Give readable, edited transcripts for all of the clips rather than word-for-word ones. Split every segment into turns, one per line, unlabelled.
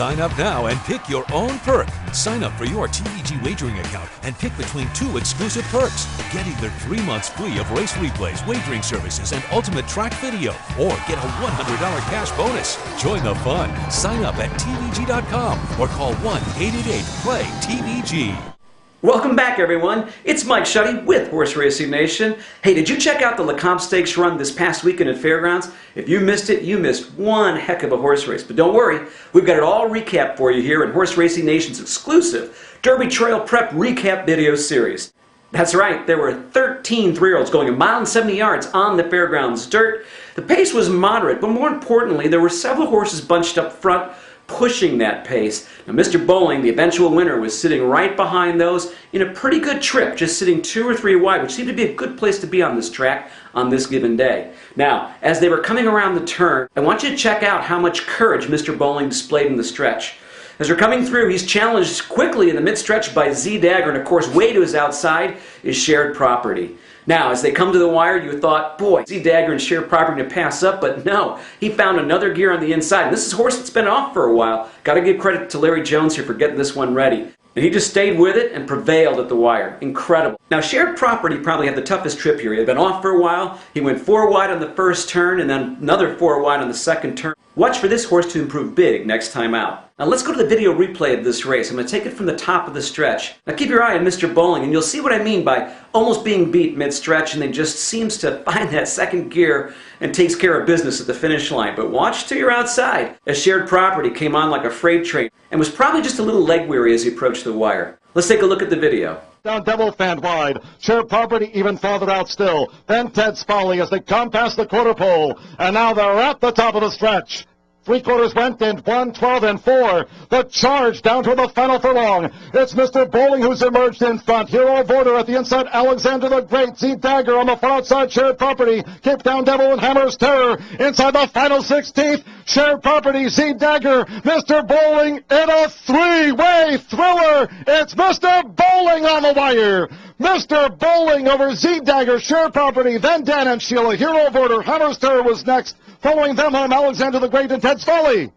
Sign up now and pick your own perk. Sign up for your TVG wagering account and pick between 2 exclusive perks. Get either 3 months free of race replays, wagering services, and ultimate track video, or get a $100 cash bonus. Join the fun. Sign up at tvg.com or call 1-888-PLAY-TVG.
Welcome back, everyone. It's Mike Shuddy with Horse Racing Nation. Hey, did you check out the Lecomte Stakes run this past weekend at Fairgrounds? If you missed it, you missed one heck of a horse race. But don't worry, we've got it all recapped for you here in Horse Racing Nation's exclusive Derby Trail Prep Recap video series. That's right, there were 13 three-year-olds going a mile and 70 yards on the Fairgrounds dirt. The pace was moderate, but more importantly, there were several horses bunched up front pushing that pace. Now, Mr. Bowling, the eventual winner, was sitting right behind those in a pretty good trip, just sitting 2 or 3 wide, which seemed to be a good place to be on this track on this given day. Now, as they were coming around the turn, I want you to check out how much courage Mr. Bowling displayed in the stretch. As they're coming through, he's challenged quickly in the mid-stretch by Z-Dagger, and of course, way to his outside is Shared Property. Now, as they come to the wire, you thought, boy, Z-Dagger and Shared Property to pass up, but no. He found another gear on the inside, and this is a horse that's been off for a while. Got to give credit to Larry Jones here for getting this one ready. And he just stayed with it and prevailed at the wire. Incredible. Now, Shared Property probably had the toughest trip here. He had been off for a while. He went 4 wide on the first turn and then another 4 wide on the second turn. Watch for this horse to improve big next time out. Now let's go to the video replay of this race. I'm going to take it from the top of the stretch. Now keep your eye on Mr. Bowling and you'll see what I mean by almost being beat mid-stretch and then just seems to find that second gear and takes care of business at the finish line. But watch till you're outside as Shared Property came on like a freight train and was probably just a little leg weary as he approached the wire. Let's take a look at the video.
Down Devil Fan wide. Shared Property even farther out still. Then Ted's Folly as they come past the quarter pole. And now they're at the top of the stretch. 3/4 went in 1, 12, and 4. The charge down to the final furlong. It's Mr. Bowling who's emerged in front. Hero of Order at the inside. Alexander the Great. Z-Dagger on the far outside. Shared Property. Keep Down Devil and Hammer's Terror. Inside the final 16th. Shared Property. Z-Dagger. Mr. Bowling in a 3-way thriller. It's Mr. Bowling on the wire. Mr. Bowling over Z-Dagger, Shared Property, then Dan and Sheila. Hero of Order. Hammer's Terror was next. Following them home, Alexander the Great and Ted's Folly.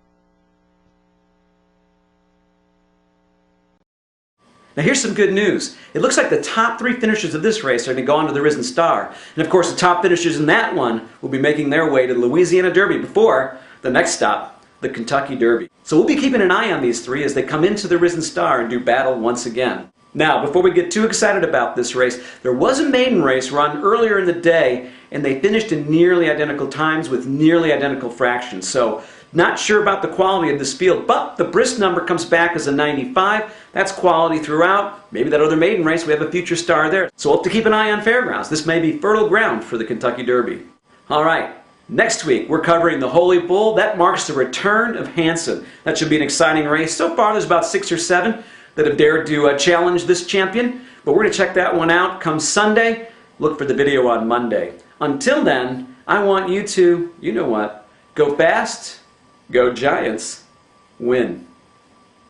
Now here's some good news. It looks like the top 3 finishers of this race are going to go on to the Risen Star. And of course the top finishers in that one will be making their way to the Louisiana Derby before the next stop, the Kentucky Derby. So we'll be keeping an eye on these 3 as they come into the Risen Star and do battle once again. Now, before we get too excited about this race, there was a maiden race run earlier in the day, and they finished in nearly identical times with nearly identical fractions. So, not sure about the quality of this field, but the Brisk number comes back as a 95. That's quality throughout. Maybe that other maiden race, we have a future star there. So we'll have to keep an eye on Fairgrounds. This may be fertile ground for the Kentucky Derby. All right. Next week, we're covering the Holy Bull. That marks the return of Hanson. That should be an exciting race. So far, there's about 6 or 7 that have dared to challenge this champion. But we're going to check that one out come Sunday. Look for the video on Monday. Until then, I want you to, you know what, go fast, go Giants, win.